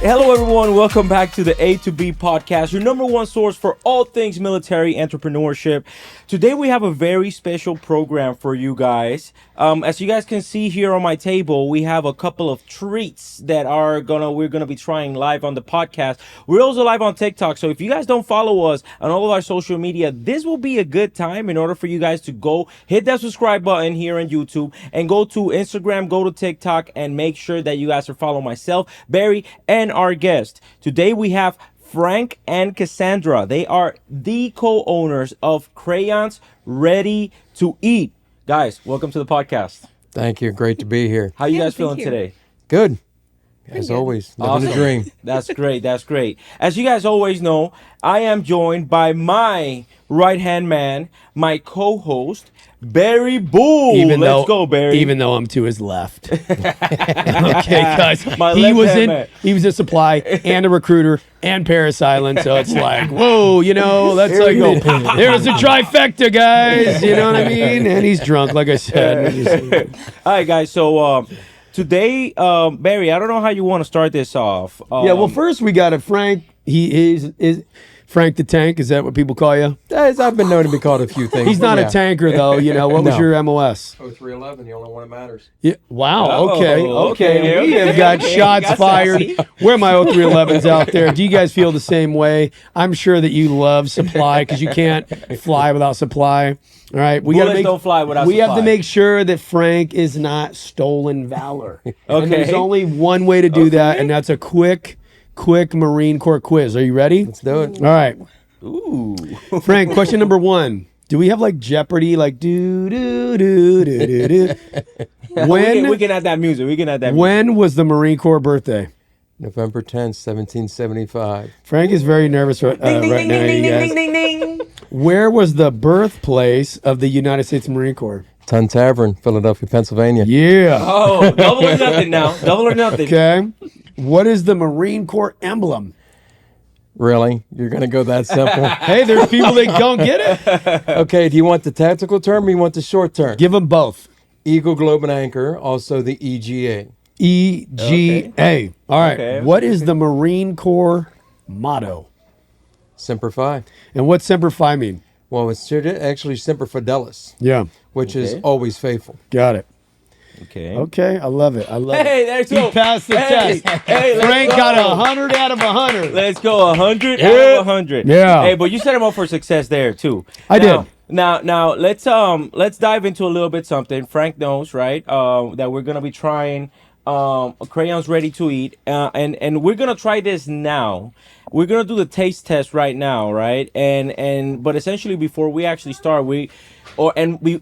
Hello, everyone. Welcome back to the A to B podcast, your number one source for all things military entrepreneurship. Today, we have a very special program for you guys. As you guys can see here on my table, we have a couple of treats that we're gonna be trying live on the podcast. We're also live on TikTok, so if you guys don't follow us on all of our social media, this will be a good time in order for you guys to go hit that subscribe button here on YouTube and go to Instagram, go to TikTok, and make sure that you guys are following myself, Barry, and our guest. Today we have Frank and Cassandra. They are the co-owners of Crayons Ready to Eat. Guys, welcome to the podcast. Thank you. Great to be here. How you guys feeling today? Good. As always, living a dream. That's great. That's great. As you guys always know, I am joined by my right-hand man, my co-host, Barry Bull. Let's go, Barry. Even though I'm to his left. Okay, guys. He was a supply and a recruiter and Paris Island, so it's like, whoa, that's like, there's a trifecta, guys. You know what I mean? And he's drunk, like I said. All right, guys. So today, Barry, I don't know how you want to start this off. Well, first we got a Frank. He is Frank the Tank. Is that what people call you? I've been known to be called a few things. He's not a tanker, though. What was your MOS? 0311, the only one that matters. Yeah. Wow. Oh, Okay. We have got shots fired. Where are my 0311s out there? Do you guys feel the same way? I'm sure that you love supply because you can't fly without supply. All right, don't fly without we supply. have to make sure that Frank is not stolen valor. Okay. And there's only one way to do that, and that's a quick Marine Corps quiz. Are you ready? Let's do it. All right. Ooh. Frank, question number 1. Do we have like Jeopardy, like do do do do do do? We can add that music. When was the Marine Corps birthday? November 10th, 1775. Frank is very nervous right now, you guys. Where was the birthplace of the United States Marine Corps? Ton Tavern, Philadelphia, Pennsylvania. Yeah. Oh, double or nothing now. Double or nothing. Okay. What is the Marine Corps emblem? Really? You're going to go that simple? Hey, there's people that don't get it. Okay, do you want the tactical term or you want the short term? Give them both. Eagle, Globe, and Anchor, also the EGA. EGA. Okay. All right. Okay. What is the Marine Corps motto? Semper Fi. And what's Semper Fi mean? Well, it's actually Semper Fidelis, Yeah. which is always faithful. Got it. Okay. I love it. Hey, there's He passed the test. Frank got 100 out of 100. Let's go 100 out of 100. Yeah. Hey, but you set him up for success there too. I did. Now let's dive into a little bit something. Frank knows, right? That we're gonna be trying Crayons Ready to Eat, and we're gonna try this now. We're gonna do the taste test right now, right? But essentially before we actually start,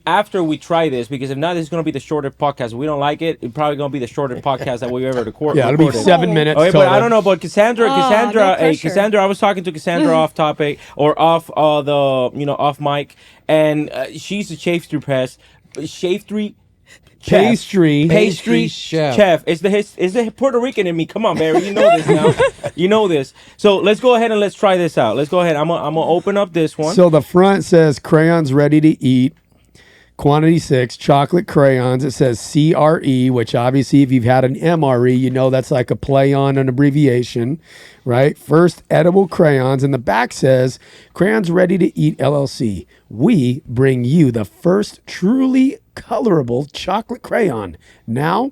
after we try this, because if not, this is gonna be the shorter podcast. If we don't like it, it's probably gonna be the shorter podcast that we ever record. Yeah, it'll be 7 minutes. Okay, but total. I don't know. But Cassandra, no Cassandra, I was talking to Cassandra off topic or off off mic, and she's a pastry chef. It's the Puerto Rican in me. Come on, Barry, you know this now. You know this. So let's go ahead and let's try this out. Let's go ahead. I'm gonna open up this one. So the front says Crayons Ready to Eat, quantity 6, chocolate crayons. It says CRE, which obviously if you've had an MRE, you know that's like a play on an abbreviation, right? First edible crayons. And the back says Crayons Ready to Eat LLC. We bring you the first truly colorable chocolate crayon. Now,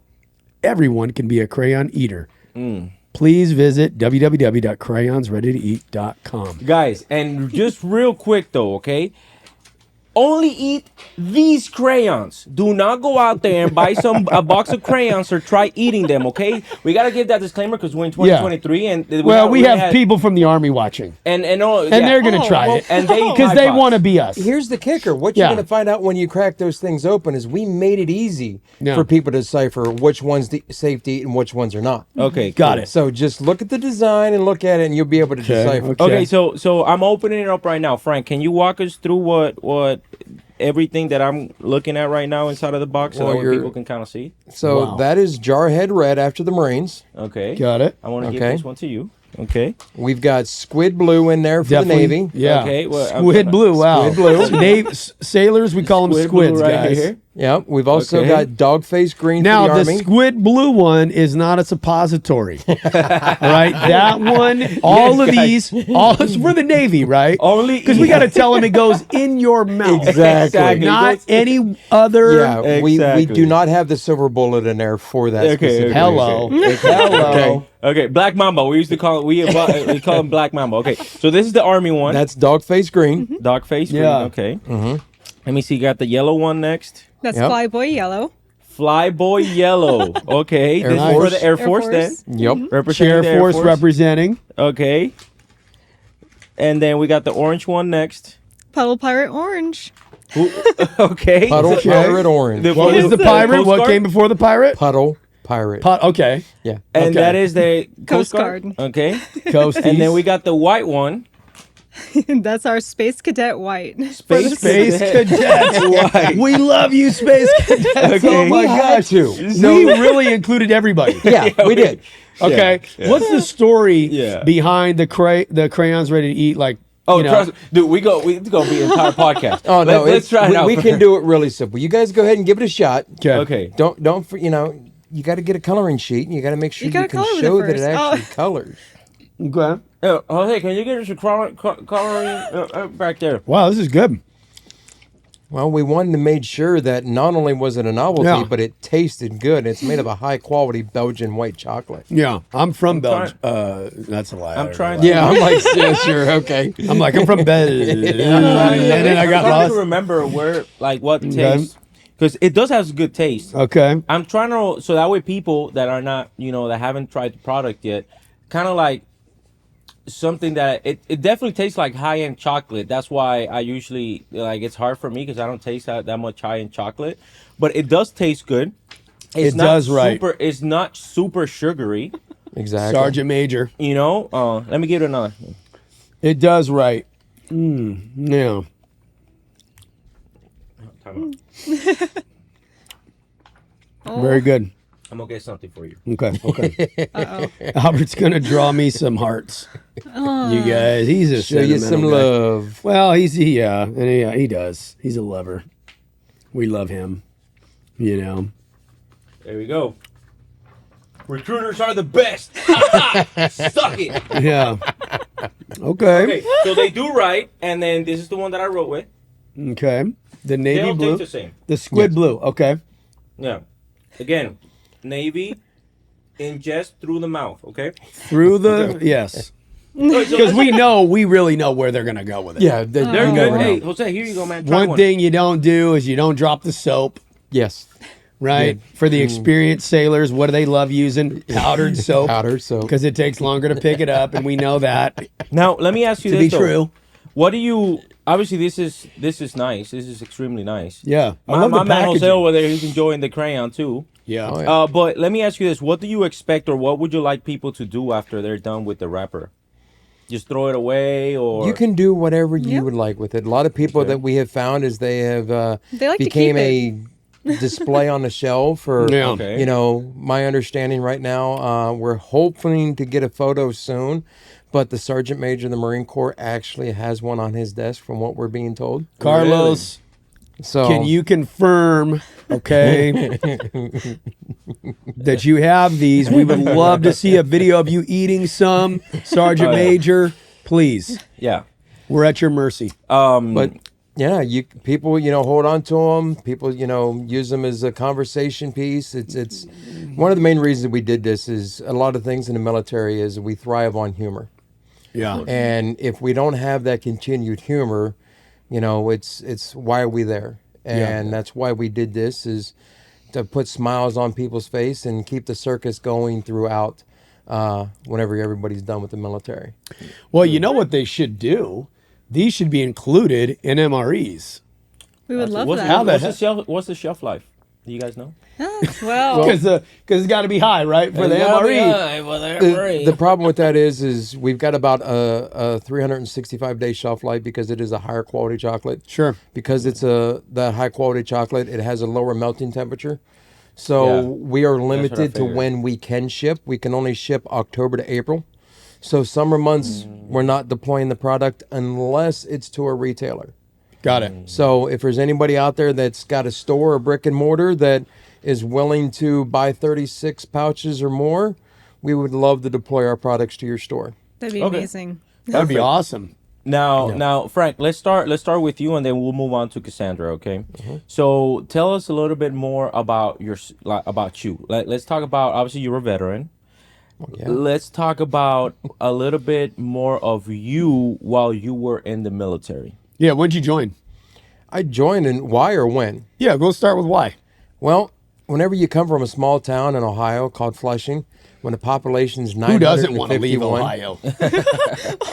everyone can be a crayon eater. Please visit www.crayonsreadytoeat.com. Guys, and just real quick though, okay? Only eat these crayons. Do not go out there and buy a box of crayons or try eating them, okay? We got to give that disclaimer because we're in 2023 and we have people from the Army watching. And they're going to try it. And because they want to be us. Here's the kicker. What you're going to find out when you crack those things open is we made it easy for people to decipher which ones safe to eat and which ones are not. Okay, got it. So just look at the design and look at it and you'll be able to decipher. Okay, so I'm opening it up right now. Frank, can you walk us through what everything that I'm looking at right now inside of the box so that way people can kind of see? So that is Jarhead Red after the Marines. Okay. Got it. I want to give this one to you. Okay. We've got Squid Blue in there for the Navy. Yeah. Okay. Well, Squid Blue. Wow. Squid Blue. Sailors, we call them squids, Blue right guys. here. Yeah, we've also got dog face green Now, for the the Army. squid blue one is not a suppository. All right? That one, all of these, all is for the Navy, right? Only Because we got to tell them it goes in your mouth. Exactly. Not any other. Yeah, we Exactly. do not have the silver bullet in there for that specific Hello. reason. Hello. Okay, Black Mamba. We used to call it. We call him Black Mamba. Okay, so this is the Army one. That's dog face green. Dog face green. Yeah. Okay. Let me see. Got the yellow one next. That's Yep. Flyboy Yellow. Flyboy yellow. Okay, this is for Force. the Air Force then. Yep. Representing Air the Air Force representing. Okay. And then we got the orange one next. Puddle Pirate Orange. Okay. Puddle pirate orange. What was the pirate? Coast What Guard? came before the pirate? Puddle pirate. Okay. Yeah. And Okay. that is the Coast Guard. Okay. Coasties. And then we got the white one. That's our Space Cadet White. Space Cadet. Cadets. White. We love you, Space Cadets. Okay. Oh my We had gosh. to. We really included everybody. Yeah, we did. Okay. Yeah. What's the story Yeah. behind the crayons ready to eat? Like, Oh, you know, trust me. Dude, we gonna be an entire podcast. Oh no, let's try it out. we can do it really simple. You guys go ahead and give it a shot. Okay. Don't you got to get a coloring sheet and you got to make sure You you, gotta can color with show it that it first. actually colors. Okay. Jose, can you get us a coloring back there? Wow, this is good. Well, we wanted to make sure that not only was it a novelty, Yeah. but it tasted good. It's made of a high quality Belgian white chocolate. Yeah, I'm from trying- Belgium. That's a lie. I'm trying. Yeah, I'm like, yeah, sure, okay. I'm like, I'm from Belgium. And then I got I'm trying lost. to remember what taste, because it does have good taste. Okay. I'm trying to, so that way people that are not, that haven't tried the product yet, kind of like something that it definitely tastes like high-end chocolate. That's why I usually, like, it's hard for me because I don't taste that much high-end chocolate, but it does taste good. It's It does, right. It's not super sugary, Exactly. Sergeant Major. Let me give it another. It does right. Yeah. Time out. Very good. I'm gonna get something for you. Okay. Okay. Uh-oh. Albert's gonna draw me some hearts. You guys, he's a Show you some sentimental guy. love. Well, he does. He's a lover. We love him. There we go. Recruiters are the best. Suck it. Yeah. Okay. Okay, so they do right, and then this is the one that I wrote with. Okay. The They navy don't blue. taste the same. The squid blue. Okay. Yeah. Again, navy, ingest through the mouth. Okay. Through the yes. Because we really know where they're gonna go with it. Yeah, they're you good. never Hey, know. Jose, here you go, man. Try One one. thing you don't do is you don't drop the soap. Yes. Right. Yeah. For the experienced sailors, what do they love using? Powdered soap. Powder soap. Because it takes longer to pick it up, and we know that Now, let me ask you to this. be though. true. What do you? Obviously, this is nice. This is extremely nice. Yeah. I My love the man Jose packaging. over there, he's enjoying the crayon too. Yeah. Oh, yeah. But let me ask you this: what do you expect, or what would you like people to do after they're done with the wrapper? Just throw it away, or You can do whatever you Yeah. would like with it. A lot of people Okay. that we have found is they have They like to became keep a display on the shelf or Yeah. Okay. my understanding right now, we're hoping to get a photo soon, but the Sergeant Major of the Marine Corps actually has one on his desk from what we're being told. Carlos, So can you confirm, okay, that you have these? We would love to see a video of you eating some, Sergeant Oh, yeah. Major. Please, yeah. we're at your mercy. But yeah, people hold on to them. People use them as a conversation piece. It's one of the main reasons we did this is a lot of things in the military is we thrive on humor, Yeah. and if we don't have that continued humor, it's why are we there? And that's why we did this is to put smiles on people's face and keep the circus going throughout whenever everybody's done with the military. Well, you know what they should do? These should be included in MREs. We would love what's, that. what's the shelf life? Do you guys know? Well, Because it's got to be high, right, for the MRE. The problem with that is we've got about a 365-day shelf life because it is a higher quality chocolate. Sure. Because it's the high quality chocolate, it has a lower melting temperature. So Yeah. we are limited to figured. when we can ship. We can only ship October to April. So summer months, we're not deploying the product unless it's to a retailer. Got it. So if there's anybody out there that's got a store or brick and mortar that is willing to buy 36 pouches or more, we would love to deploy our products to your store. That'd be Okay. amazing. That'd be awesome. Now, Frank, let's start with you, and then we'll move on to Cassandra. Okay. So tell us a little bit more about about you. Let's talk about, obviously you're a veteran. Yeah. Let's talk about a little bit more of you while you were in the military. Yeah, when'd you join? I joined in why or when? Yeah, go start with why. Well, whenever you come from a small town in Ohio called Flushing, when the population's 951. Who doesn't want to leave Ohio?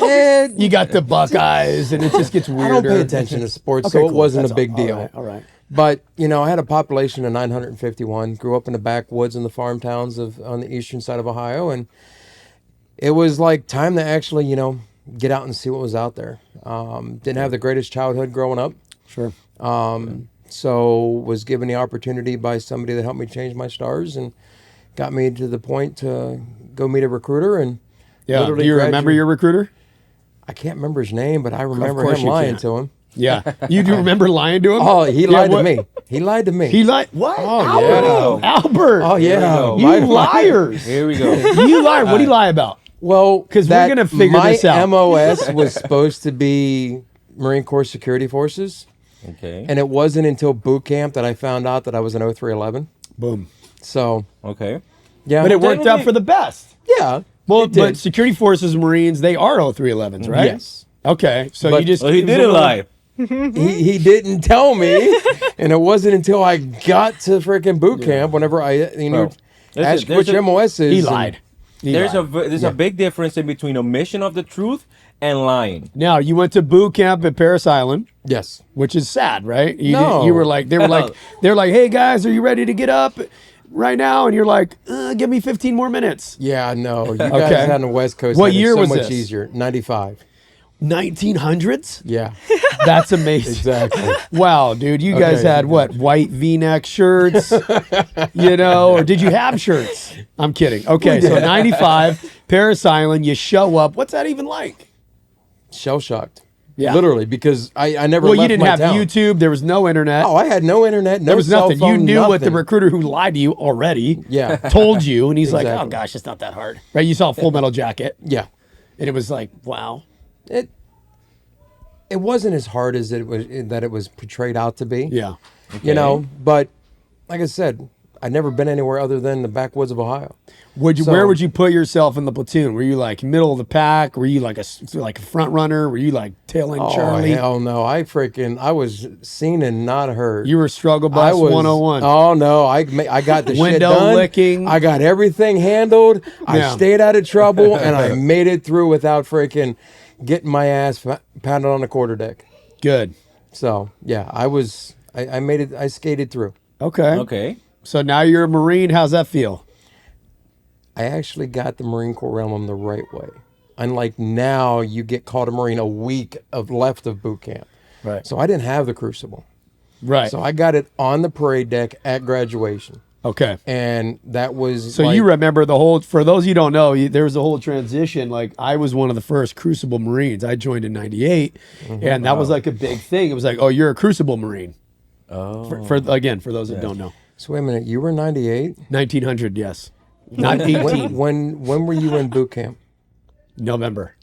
And You got the Buckeyes, and it just gets weirder. I don't pay attention to sports, Okay, so it cool. wasn't That's a big all. deal. All right. But, you know, I had a population of 951, grew up in the backwoods in the farm towns on the eastern side of Ohio, and it was like time to actually, you know, get out and see what was out there. Didn't have the greatest childhood growing up. Sure. So was given the opportunity by somebody that helped me change my stars and got me to the point to go meet a recruiter and Yeah. Do literally you remember graduate- your recruiter? I can't remember his name, but I remember course him you lying can't. to him. Yeah. You do remember lying to him? Oh, he Yeah, lied to what- me. He lied to me. He lied. What? Oh, Albert. yeah. Albert. Oh, yeah. go. You My- liars. Here we go. You lied. What did he lie about? Well, 'Cause we're that- gonna figure this out. My MOS was supposed to be Marine Corps Security Forces, Okay. and it wasn't until boot camp that I found out that I was an 0311. Boom. So, Okay. yeah. But it worked out for the best. Yeah. Well, it did. but security forces, Marines, they are 0311s, right? Yes. Okay. So But- you just. Well, he it was a didn't little- lie. He didn't tell me, and it wasn't until I got to freaking boot camp whenever I, you know, Well, there's asked a- which there's a- MOS is. He and- lied. He There's lied. a big difference in between omission of the truth and lying. Now, you went to boot camp at Paris Island, Yes. which is sad, right? You No. you were like, they were like, hey guys, are you ready to get up right now? And you're like, give me 15 more minutes. Yeah, no. You guys Okay. on the West Coast What had it year so was much this? easier. 95. 1900s? Yeah, That's amazing. exactly. Wow, dude, you guys Okay. had what? White V-neck shirts, you know, or did you have shirts? I'm kidding. Okay, so 95, Paris Island, you show up. What's that even like? Shell shocked. Yeah. Literally, because I never Well, left you didn't my have town. YouTube. There was no internet. Oh, I had no internet, no there was cell nothing. phone, You knew what the nothing. recruiter who lied to you already Yeah. told you, and he's like, Exactly. "Oh gosh, it's not that hard." Right? You saw Full Metal Jacket, Yeah. and it was like, "Wow." It wasn't as hard as it was portrayed out to be. Yeah. You know, but like I said, I'd never been anywhere other than the backwoods of Ohio. Would you? So- Where would you put yourself in the platoon? Were you like middle of the pack? Were you like a front runner? Were you like tail end Oh, Charlie? hell no. I was seen and not heard. You were struggle I bus was 101. Oh no, I got the shit Window done. licking. I got everything handled. I Yeah. stayed out of trouble, and I made it through without freaking getting my ass pounded on the quarterdeck. Good. So yeah, I made it. I skated through. Okay. Okay. So now you're a Marine. How's that feel? I actually got the Marine Corps realm the right way. Unlike now, you get called a Marine a week left of boot camp. Right. So I didn't have the crucible. Right. So I got it on the parade deck at graduation. Okay. And that was So you remember the whole, for those you don't know, there was a whole transition. Like I was one of the first Crucible Marines. I joined in 98 and that was like a big thing. It was like, oh, you're a Crucible Marine. Oh. For those that don't know. So wait a minute, you were 98? 1900, yes. Not 18. When were you in boot camp? November.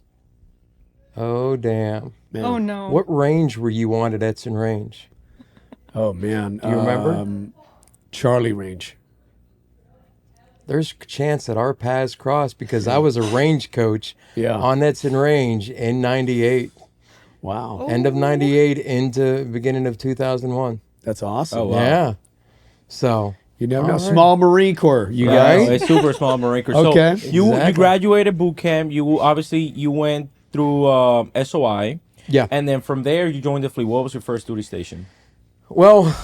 Oh damn. Man. Oh no. What range were you on at Edson Range? Oh, man. Do you remember? Charlie Range. There's a chance that our paths crossed because I was a range coach on Edson Range in 98. Wow. End of 98 into beginning of 2001. That's awesome. Oh, wow. Yeah. So You never know. All right. Small Marine Corps, you Yeah, guys. it's super small Marine Corps. Okay. So you Exactly. graduated boot camp. You went through SOI. yeah. And then from there you joined the fleet. What was your first duty station? Well,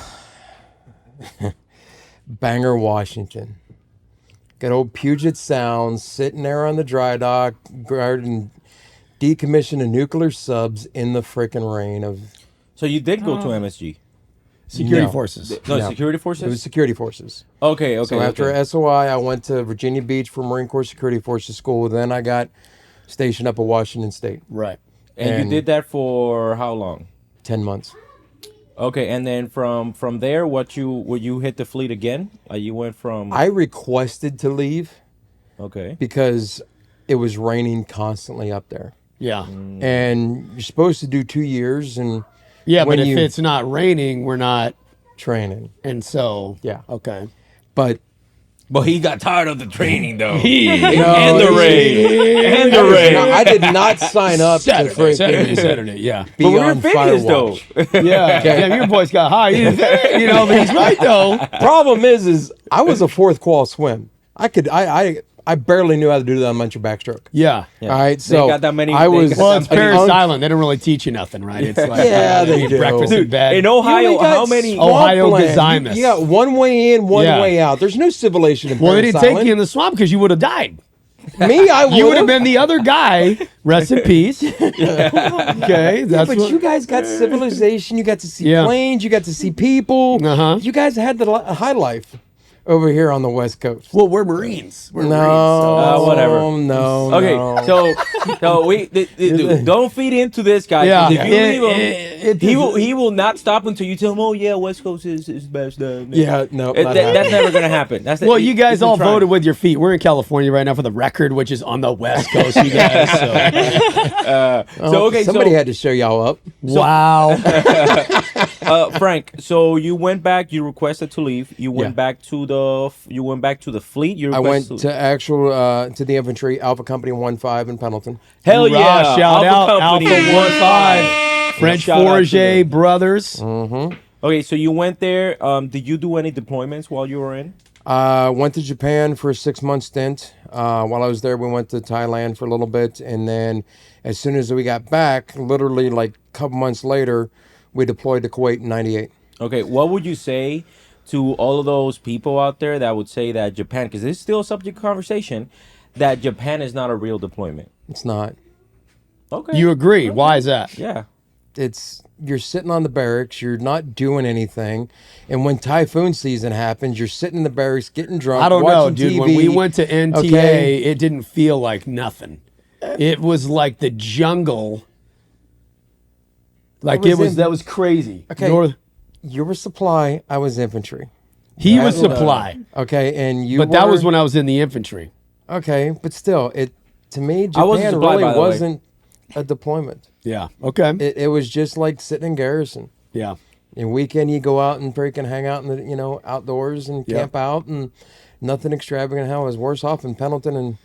Bangor, Washington. Good old Puget Sound, sitting there on the dry dock, guarding decommissioning nuclear subs in the frickin' rain of So you did go to MSG. Security No. forces. No, No. security it was forces. security forces. Okay. So after SOI, I went to Virginia Beach for Marine Corps Security Forces School. Then I got stationed up at Washington State. Right. and you and- did that for how long? 10 months. Okay, and then from there, would you hit the fleet again? You went from I requested to leave okay. because it was raining constantly up there. Yeah. And you're supposed to do 2 years and Yeah, when but if you it's not raining, we're not. training. And so, Yeah. okay. But But he got tired of the training though, No, and the rain, and the no, rain. I did not sign up to freaking Saturday, yeah. be But we were on Phineas though. Firewatch. Yeah. Damn, your voice got high. You didn't think it, but he's right, though. Problem is I was a fourth qual swim. I barely knew how to do the unmentioned backstroke. Yeah. Yeah. All right, They so got that many- I they was. got Well, it's I mean, Paris Island. They don't really teach you nothing, right? It's like Yeah, they eat do. breakfast in Dude, bed. in You Ohio, only got how many? Oh, Ohio swampland. Gazimus. You got one way in, one Yeah. way out. There's no civilization in Well, they Paris didn't take Island. you in the swamp because you would have died. Me, I would. You would have been the other guy. Rest in peace. Okay, that's But what. you guys got civilization. You got to see Yeah. planes. You got to see people. Uh-huh. You guys had the high life over here on the West Coast. Well, we're Marines. We're No, whatever. No. Okay, no. so we dude, don't feed into this guy. 'Cause Yeah. if you leave him, It- he will not stop until you tell him. Oh yeah, West Coast is best. Yeah, no, not That's happening. never gonna happen. That's Well, you guys he's been all trying. voted with your feet. We're in California right now for the record, which is on the West Coast, you guys. So okay, somebody so had to show y'all up. Wow. Frank, so you went back. You requested to leave. You went Yeah. back to the. You went back to the fleet. You I went requested to actual to the infantry Alpha Company 1-5 in Pendleton. Hell Hoorah, yeah! shout out Company, Alpha 1-5. French Shout out to Forget them. brothers. Okay, so you went there. Did you do any deployments while you were in? Went to Japan for a 6-month stint. While I was there, we went to Thailand for a little bit, and then as soon as we got back, literally like a couple months later, we deployed to Kuwait in '98. Okay, what would you say to all of those people out there that would say that Japan, because this is still a subject of conversation, that Japan is not a real deployment? It's not. Okay. You agree. Why is that? Yeah. It's you're sitting on the barracks, you're not doing anything, and when typhoon season happens, you're sitting in the barracks getting drunk. I don't know, watching dude. TV. When we went to NTA, okay? it didn't feel like nothing. It was like the jungle. Like that was crazy. Okay. You were supply, I was infantry. He was That- supply. Okay, and you. But that were- was when I was in the infantry. Okay, but still, to me, I wasn't Japan supply, really by the way. wasn't a deployment. Yeah. Okay. It was just like sitting in garrison. Yeah. And weekend, you go out and freaking hang out in the outdoors and Yeah. camp out, and nothing extravagant. Hell, it was worse off in Pendleton and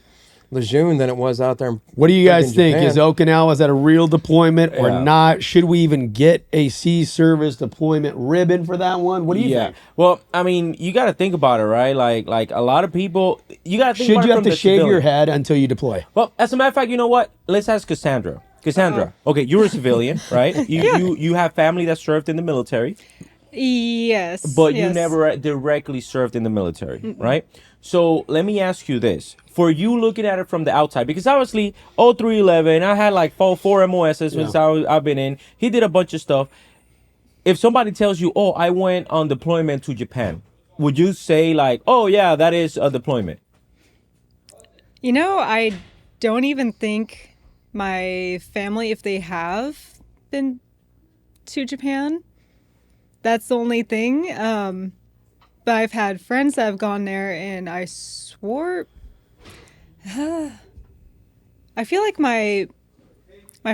Lejeune than it was out there. In What do you guys freaking think? Japan. Is Okinawa, is that a real deployment or Yeah. not? Should we even get a sea service deployment ribbon for that one? What do you think? Well, I mean, you got to think about it, right? Like a lot of people, you got to think Should about you it have from to the shave your civilian. head until you deploy? Well, as a matter of fact, you know what? Let's ask Cassandra. Cassandra, okay, you're a civilian, right? You have family that served in the military, Yes. but you yes. never directly served in the military, right? So let me ask you this. For you looking at it from the outside, because obviously 0311, I had like four MOSs since I've been in. He did a bunch of stuff. If somebody tells you, oh, I went on deployment to Japan, would you say like, oh yeah, that is a deployment? You know, I don't even think my family, if they have been to Japan, that's the only thing. But I've had friends that have gone there, and I swore. I feel like my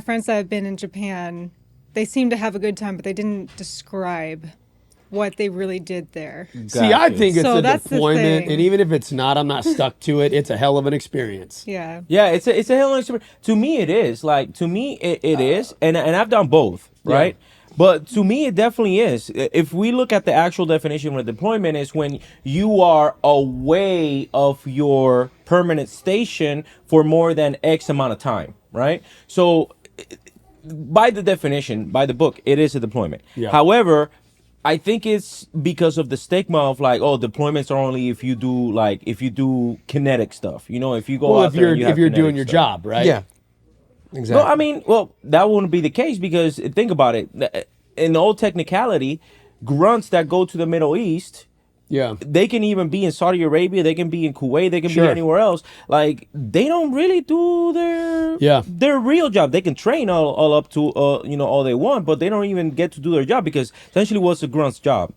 friends that have been in Japan, they seem to have a good time, but they didn't describe what they really did there. See, I Gotcha. think it's So a that's the deployment, thing. and even if it's not, I'm not stuck to it. It's a hell of an experience. Yeah. Yeah, it's a hell of an experience. To me, it is. Like to me, it is, and I've done both, right? But to me, it definitely is. If we look at the actual definition of a deployment, is when you are away of your permanent station for more than X amount of time, right? So, by the definition, by the book, it is a deployment. Yeah. However, I think it's because of the stigma of like, oh, deployments are only if you do kinetic stuff. You know, if you go Well, out if there and you're you if have you're kinetic doing your stuff. job, right? Yeah, exactly. Well, I mean, that wouldn't be the case because think about it. In all technicality, grunts that go to the Middle East Yeah. They can even be in Saudi Arabia, they can be in Kuwait, they can Sure. be anywhere else. Like they don't really do their real job. They can train all up to all they want, but they don't even get to do their job because essentially what's a grunt's job?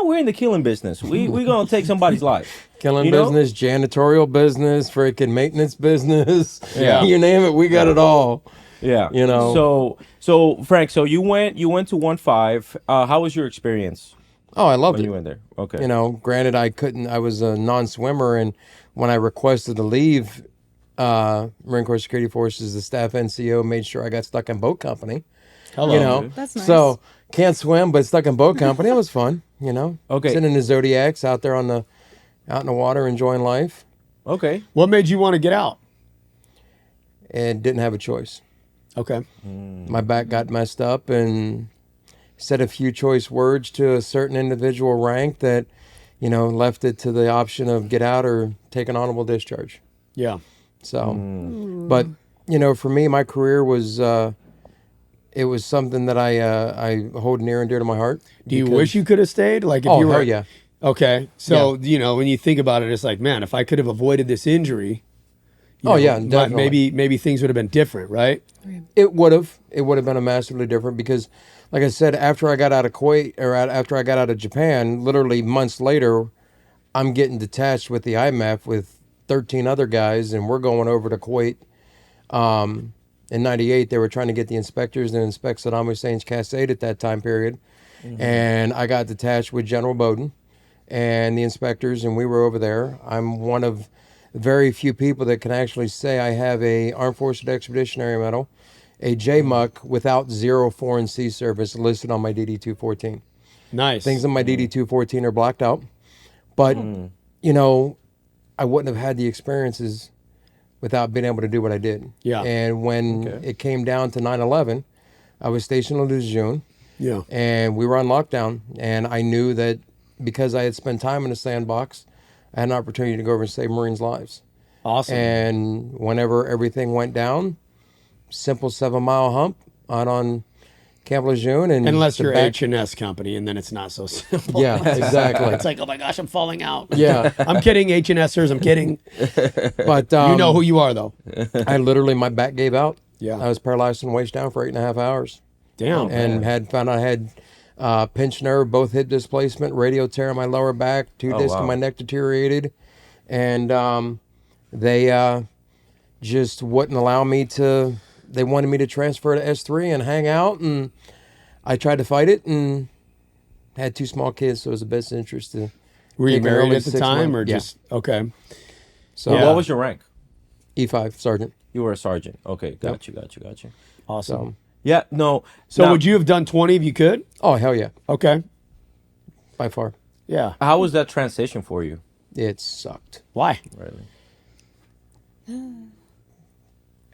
We're in the killing business. We gonna take somebody's life. Killing You know? business, janitorial business, freaking maintenance business. Yeah. You name it, we got it all. Yeah. You know. So Frank, so you went to 1-5. How was your experience Oh, I loved when it. you went there? Okay. You know, granted, I was a non-swimmer, and when I requested to leave Marine Corps Security Forces, the staff NCO made sure I got stuck in boat company. Hello. You know, That's nice. so can't swim, but stuck in boat company. It was fun. You know, Okay. sitting in the Zodiacs out there out in the water, enjoying life, Okay. What made you want to get out? and didn't have a choice. Okay. My back got messed up, and said a few choice words to a certain individual rank that, left it to the option of get out or take an honorable discharge. Yeah. So, but for me, my career was it was something that I hold near and dear to my heart. Do you because- wish you could have stayed? Like if Oh, you were hell yeah. Okay. So, when you think about it, it's like, man, if I could have avoided this injury, Oh, yeah, definitely. maybe things would have been different, right? It would have been a massively different because, like I said, after I got out of Kuwait or after I got out of Japan, literally months later, I'm getting detached with the IMF with 13 other guys, and we're going over to Kuwait. In '98, they were trying to get the inspectors to inspect Saddam Hussein's Cassandra at that time period, and I got detached with General Bowden and the inspectors, and we were over there. I'm one of very few people that can actually say I have a Armed Forces Expeditionary Medal, a JMUC without 0 foreign sea service listed on my DD-214. Nice. Things on my DD-214 are blacked out, but I wouldn't have had the experiences without being able to do what I did. Yeah. And when it came down to 9/11, I was stationed in Lejeune, Yeah. and we were on lockdown, and I knew that because I had spent time in the sandbox, I had an opportunity to go over and save Marines' lives. Awesome. And whenever everything went down, simple 7-mile hump out on Camp Lejeune. And Unless the you're back- H&S company, and then it's not so simple. Yeah, exactly. It's like, oh my gosh, I'm falling out. Yeah. I'm kidding, H&Sers. I'm kidding. But You know who you are, though. I literally, my back gave out. Yeah. I was paralyzed from the waist down for 8.5 hours. Damn. And found out I had pinched nerve, both hip displacement, radio tear in my lower back, 2 discs in my neck deteriorated, and they just wouldn't allow me to. They wanted me to transfer to S3 and hang out, and I tried to fight it, and had 2 small kids, so it was the best interest to. Were you take an married early at the 6 time, month- or yeah. just okay? So Yeah. What was your rank? E5 sergeant. You were a sergeant. Okay, got you. Awesome. So Yeah, no. So now, would you have done 20 if you could? oh hell yeah, Okay. by far. Yeah. How was that transition for you? It sucked. Why? Really?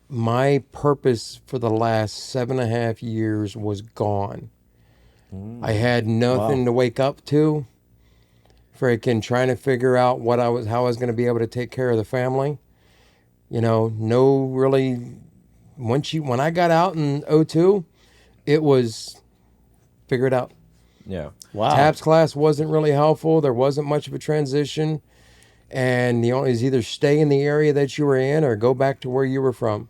My purpose for the last 7.5 years was gone. I had nothing to wake up to. Freaking trying to figure out how I was going to be able to take care of the family. No really. When I got out in '02, it was figure it out. Yeah. Wow. TAPS class wasn't really helpful. There wasn't much of a transition. And the only is either stay in the area that you were in or go back to where you were from.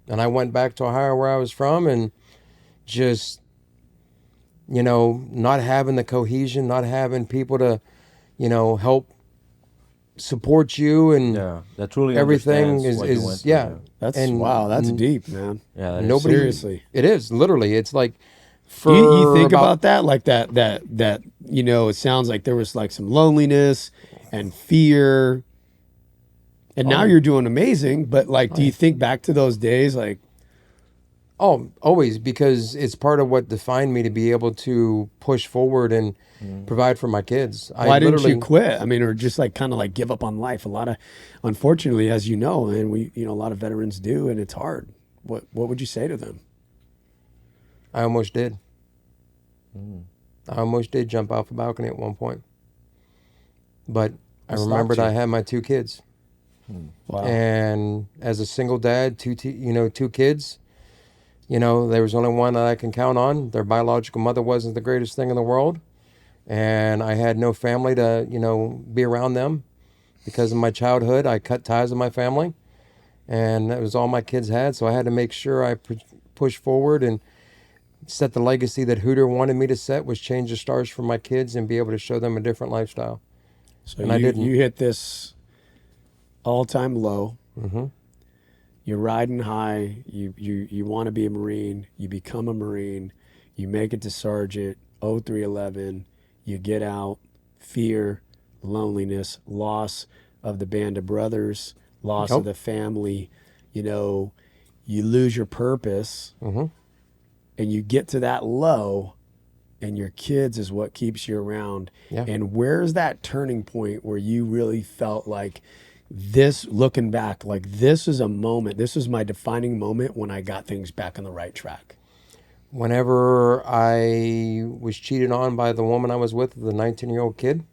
And I went back to Ohio where I was from, and just, not having the cohesion, not having people to, help support you and Yeah. That truly everything understands what you went is through, yeah. That's And wow. That's deep, man. Yeah, that is- Nobody Seriously. It is literally. It's like for You think about that, like that. It sounds like there was like some loneliness and fear, and now you're doing amazing. But like, do you think back to those days, like? Oh, always, because it's part of what defined me to be able to push forward and provide for my kids. Why didn't you quit? I mean, or just like kind of like give up on life? A lot of, unfortunately, as you know, and a lot of veterans do, and it's hard. What would you say to them? I almost did. I almost did jump off a balcony at one point. But I What remembered stopped you? I had my 2 kids. Wow. And as a single dad, 2 kids, there was only one that I can count on. Their biological mother wasn't the greatest thing in the world. and I had no family to, be around them. Because of my childhood, I cut ties with my family, and that was all my kids had. So I had to make sure I push forward and set the legacy that Hooter wanted me to set, was change the stars for my kids and be able to show them a different lifestyle. So And I didn't. you hit this all-time low. Mm-hmm. You're riding high. You want to be a Marine. You become a Marine. You make it to sergeant, 0311. You get out, fear, loneliness, loss of the band of brothers, loss of the family. You lose your purpose, Mm-hmm. and you get to that low, and your kids is what keeps you around. Yeah. And where's that turning point where you really felt like this, looking back, like this is a moment, this is my defining moment when I got things back on the right track? Whenever I was cheated on by the woman I was with, the 19-year-old kid,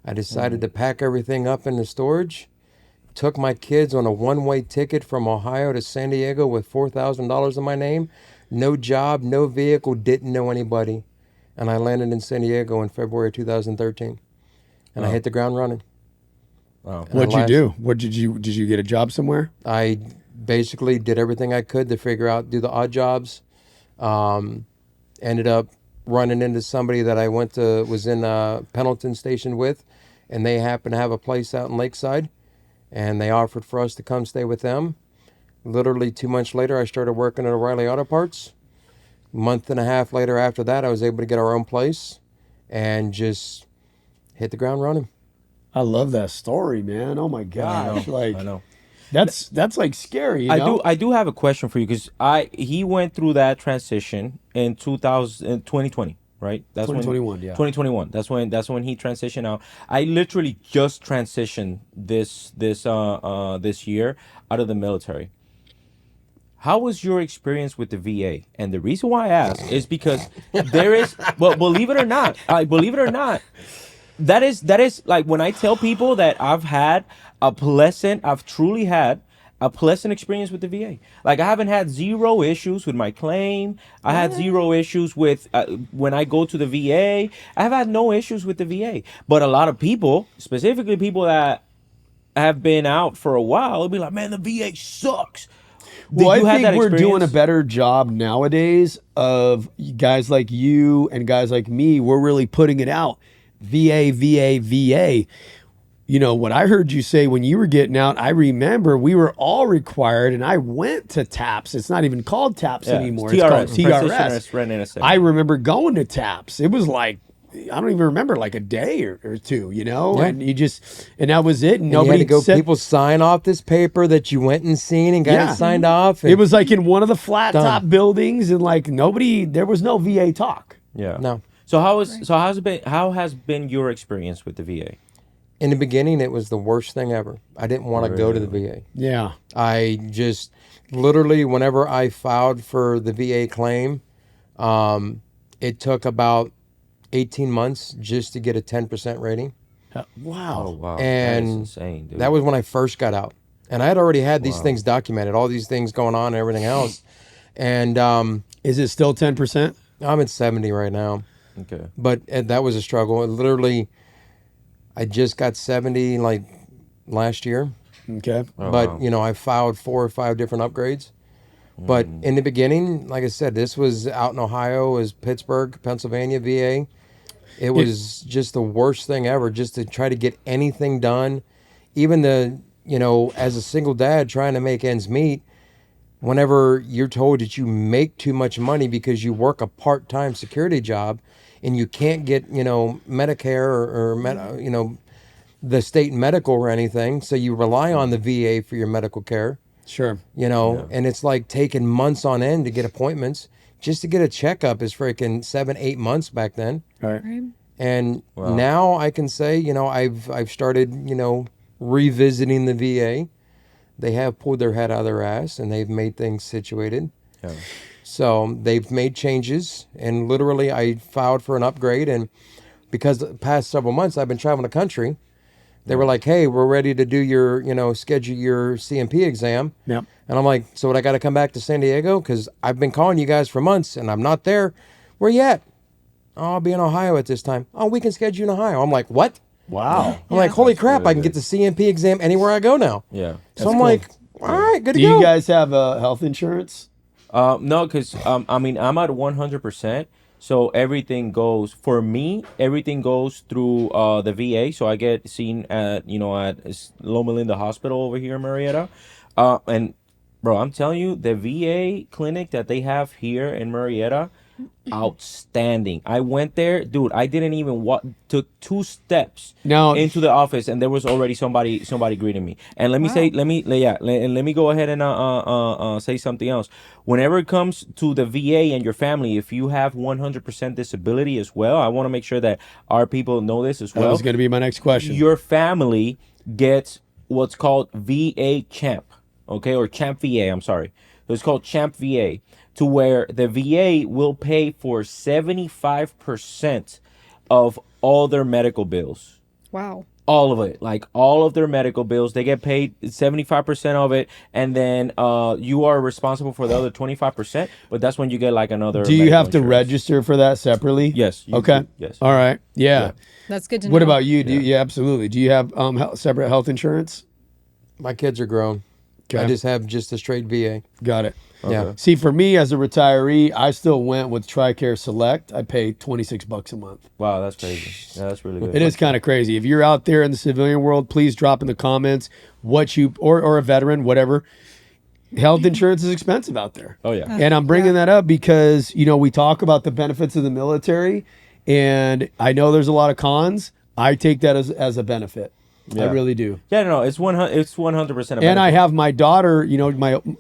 I decided to pack everything up into storage, took my kids on a one-way ticket from Ohio to San Diego with $4,000 in my name, no job, no vehicle, didn't know anybody. And I landed in San Diego in February 2013. And I hit the ground running. Wow. What'd you do? Did you get a job somewhere? I basically did everything I could to figure out, do the odd jobs. Ended up running into somebody that I was in Pendleton Station with, and they happened to have a place out in Lakeside, and they offered for us to come stay with them. Literally 2 months later, I started working at O'Reilly Auto Parts. Month and a half later after that, I was able to get our own place and just hit the ground running. I love that story, man. Oh my gosh. I know. That's like scary. I do have a question for you, because he went through that transition in 2020, right? That's 2021, yeah. 2021. That's when he transitioned out. I literally just transitioned this year out of the military. How was your experience with the VA? And the reason why I ask is because there is, well, believe it or not, that is like, when I tell people that I've truly had a pleasant experience with the VA. Like, I haven't had zero issues with my claim. I had zero issues with when I go to the VA. I have had no issues with the VA. But a lot of people, specifically people that have been out for a while, will be like, man, the VA sucks. Well, Did you I have think that we're doing a experience? better job nowadays of guys like you and guys like me. We're really putting it out. VA, VA, VA. What I heard you say when you were getting out, I remember we were all required, and I went to TAPS. It's not even called TAPS anymore. It's called TRS. I remember going to TAPS. It was like, I don't even remember, like a day or two, and and that was it. And You had nobody to go, said, people sign off this paper that you went and seen and got it signed off. And it was like in one of the flat top buildings, and like there was no VA talk. Yeah. No. So how has been your experience with the VA? In the beginning, it was the worst thing ever. I didn't want to go to the VA. Yeah. I just literally, whenever I filed for the VA claim, it took about 18 months just to get a 10% rating. Wow. Oh wow, And that is insane, dude. that was when I first got out. And I had already had these things documented, all these things going on and everything else. And Is it still 10%? I'm at 70 right now. Okay. But that was a struggle. And literally, I just got 70 like last year. Okay. Oh, But, wow. I filed 4 or 5 different upgrades. But in the beginning, like I said, this was out in Ohio, it was Pittsburgh, Pennsylvania, VA. It was just the worst thing ever, just to try to get anything done. Even as a single dad trying to make ends meet, whenever you're told that you make too much money because you work a part-time security job and you can't get, Medicare or the state medical or anything, so you rely on the VA for your medical care. Sure. And it's like taking months on end to get appointments. Just to get a checkup is freaking 7-8 months back then. All right. Right. And now I can say, I've started, revisiting the VA. They have pulled their head out of their ass and they've made things situated. Yeah. So they've made changes, and literally I filed for an upgrade. And because the past several months I've been traveling the country, they were like, hey, we're ready to do your, schedule your CMP exam. Yep. And I'm like, so would I got to come back to San Diego? Because I've been calling you guys for months and I'm not there. Where you at? Oh, I'll be in Ohio at this time. Oh, we can schedule you in Ohio. I'm like, what? Wow. I'm like, holy crap, really I can get the CMP exam anywhere I go now. Yeah. So I'm like, all right, good to Do go. you guys have health insurance? No, because I mean, I'm at 100%. So everything goes for me. Everything goes through the VA. So I get seen at Loma Linda Hospital over here in Marietta. And bro, I'm telling you, the VA clinic that they have here in Marietta, outstanding. I went there, dude. I didn't even took 2 steps Now- into the office, and there was already somebody greeting me. And let me say, let me go ahead and say something else. Whenever it comes to the VA and your family, if you have 100% disability as well, I want to make sure that our people know this as That well. was going to be my next question. Your family gets what's called VA Champ, okay, or Champ VA. I'm sorry. So it's called Champ VA, to where the VA will pay for 75% of all their medical bills. Wow. All of it, like all of their medical bills, they get paid 75% of it, and then you are responsible for the other 25%. But that's when you get like another. Do you medical have to insurance. register for that separately? Yes. you Okay. do, Yes. All right. Yeah. That's good to know. What about you? Do you, yeah, absolutely. Do you have separate health insurance? My kids are grown. I Okay. just have just a straight VA. Got it. Yeah. See, for me as a retiree, I still went with TRICARE Select. I pay $26 a month. Wow, that's crazy. Yeah, that's really good. It is kind of crazy. If you're out there in the civilian world, please drop in the comments what you or a veteran, whatever. Health insurance is expensive out there. Oh yeah. And I'm bringing that up because, we talk about the benefits of the military, and I know there's a lot of cons. I take that as a benefit. I Yeah. really do. Yeah, no, it's 100%. And I have my daughter,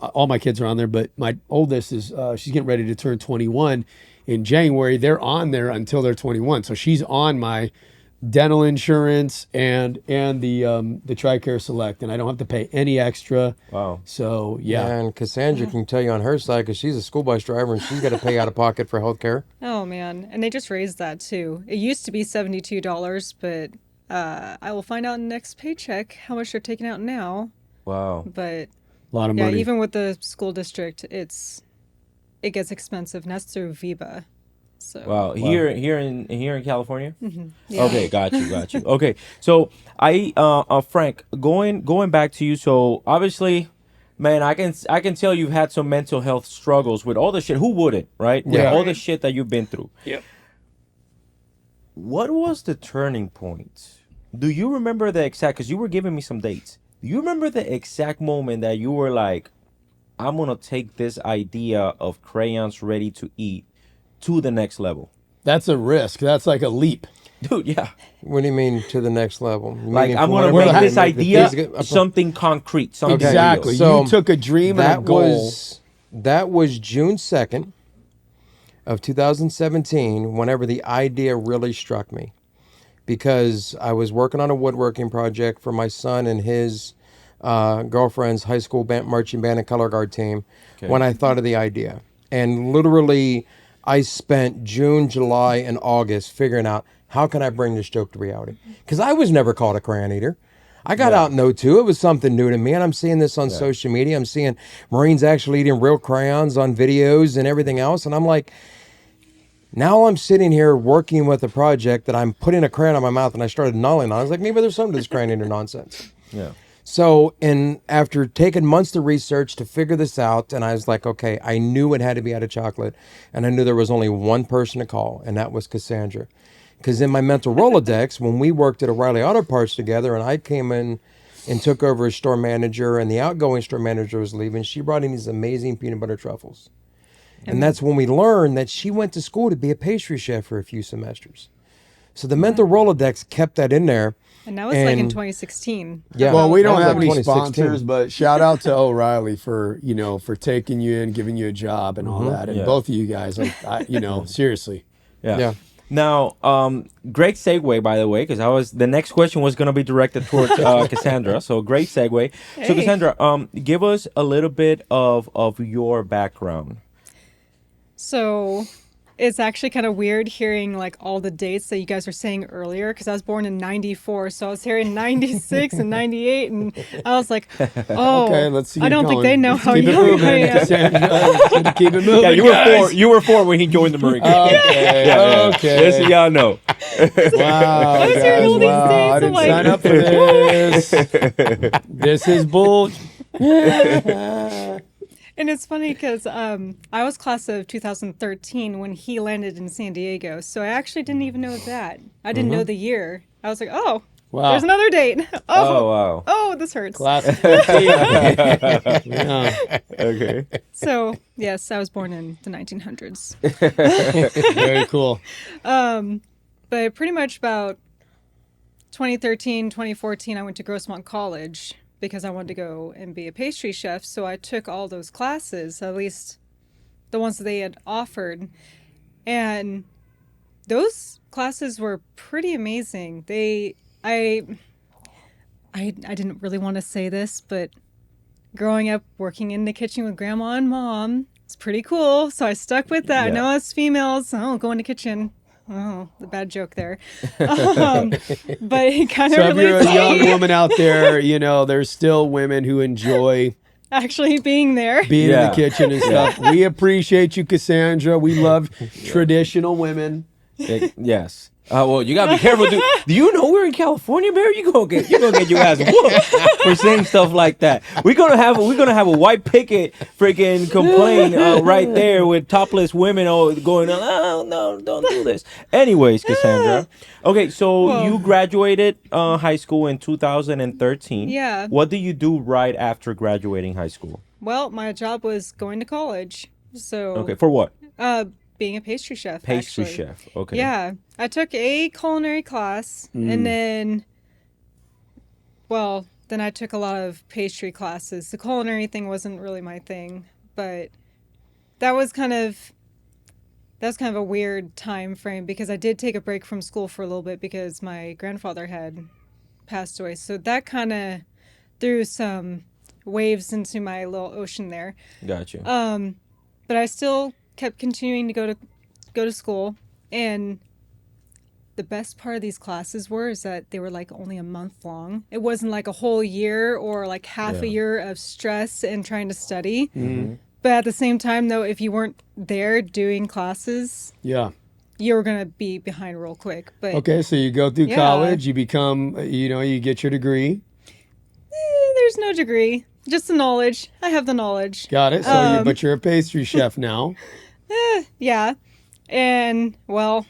all my kids are on there, but my oldest is she's getting ready to turn 21 in January. They're on there until they're 21. So she's on my dental insurance and the TRICARE Select, and I don't have to pay any extra. Wow. So yeah. And Cassandra can tell you on her side because she's a school bus driver and she's got to pay out of pocket for health care. Oh man, and they just raised that too. It used to be $72, but I will find out in the next paycheck how much they're taking out now. Wow. But A lot of yeah, money. even with the school district, it gets expensive, and that's through VIBA. So Wow. Here in California? yeah. Okay, got you. Okay. So Frank, going back to you, so obviously, man, I can tell you've had some mental health struggles with all the shit. Who wouldn't, right? With Yeah. all the shit that you've been through. Yep. What was the turning point? Do you remember the exact, because you were giving me some dates. Do you remember the exact moment that you were like, I'm going to take this idea of crayons ready to eat to the next level? That's a risk. That's like a leap. Dude, yeah. What do you mean to the next level? Like, Meaning I'm for going to whatever make I this make the idea physical- something concrete, something real. Exactly. So you took a dream and a goal. That was June 2nd of 2017 whenever the idea really struck me. Because I was working on a woodworking project for my son and his girlfriend's high school marching band and color guard team when I thought of the idea. And literally, I spent June, July, and August figuring out how can I bring this joke to reality. Because I was never called a crayon eater. I got out in 02. It was something new to me, and I'm seeing this on social media. I'm seeing Marines actually eating real crayons on videos and everything else, and I'm like, now I'm sitting here working with a project that I'm putting a crayon on my mouth, and I started gnawing on. I was like, maybe there's something to this crayon eater nonsense. Yeah. So, and after taking months to research to figure this out, and I was like, okay, I knew it had to be out of chocolate, and I knew there was only one person to call, and that was Cassandra. Because in my mental Rolodex, when we worked at O'Reilly Auto Parts together, and I came in and took over as store manager, and the outgoing store manager was leaving, she brought in these amazing peanut butter truffles. And that's when we learned that she went to school to be a pastry chef for a few semesters. So the mental Rolodex kept that in there. And that was like in And- 2016. Yeah. Well, we That don't was have like any 2016. sponsors, but shout out to O'Reilly for taking you in, giving you a job and all that, and Yeah. both of you guys. Seriously. Yeah. Now, great segue, by the way, because the next question was going to be directed towards Cassandra. So great segue. So Hey. Cassandra, give us a little bit of your background. So it's actually kind of weird hearing like all the dates that you guys were saying earlier because I was born in 94, so I was hearing 96 and 98, and I was like, oh, Okay, let's see. I don't think they know how keep it young I moving, am. Cassandra. Keep it moving. Yeah, you guys. were 4. You were 4 when he joined the Marine Corps. Okay, okay. Just so y'all know. Wow, I was hearing all these wow, dates, I I'm didn't like, sign up for this. This is bull. And it's funny because I was class of 2013 when he landed in San Diego, so I actually didn't even know that. I didn't know the year. I was like, oh, Wow. there's another date. Oh, wow. Oh, this hurts. Class of 13. Yeah. Okay. So yes, I was born in the 1900s. Very cool. But pretty much about 2013, 2014, I went to Grossmont College because I wanted to go and be a pastry chef. So I took all those classes, at least the ones that they had offered. And those classes were pretty amazing. I didn't really want to say this, but growing up working in the kitchen with grandma and mom, it's pretty cool. So I stuck with that. Yeah. I know us females, go in the kitchen. Oh, the bad joke there. But it kind of So if you're relates a to young me woman out there, there's still women who enjoy actually being there. being in Yeah. the kitchen and stuff. We appreciate you, Cassandra. We love traditional women. Yes. Well, you gotta be careful. Do you know we're in California, Barry? You gonna get your ass whooped for saying stuff like that. We're gonna have a white picket freaking complain right there with topless women going, oh no, don't do this. Anyways, Cassandra. Okay, so Whoa. you graduated high school in 2013. Yeah. What did you do right after graduating high school? Well, my job was going to college. So Okay, for what? being a pastry chef. Pastry actually. chef. Okay. Yeah. I took a culinary class and then I took a lot of pastry classes. The culinary thing wasn't really my thing, but that was kind of a weird time frame because I did take a break from school for a little bit because my grandfather had passed away. So that kind of threw some waves into my little ocean there. Gotcha. But I still kept continuing to go to school, and the best part of these classes is that they were like only a month long. It wasn't like a whole year or like half a year of stress and trying to study. Mm-hmm. But at the same time, though, if you weren't there doing classes, Yeah. you were gonna be behind real quick. But Okay, so you go through Yeah. college, you become, you get your degree. there's no degree, just the knowledge. I have the knowledge. Got it. So, but you're a pastry chef now. Yeah, and well,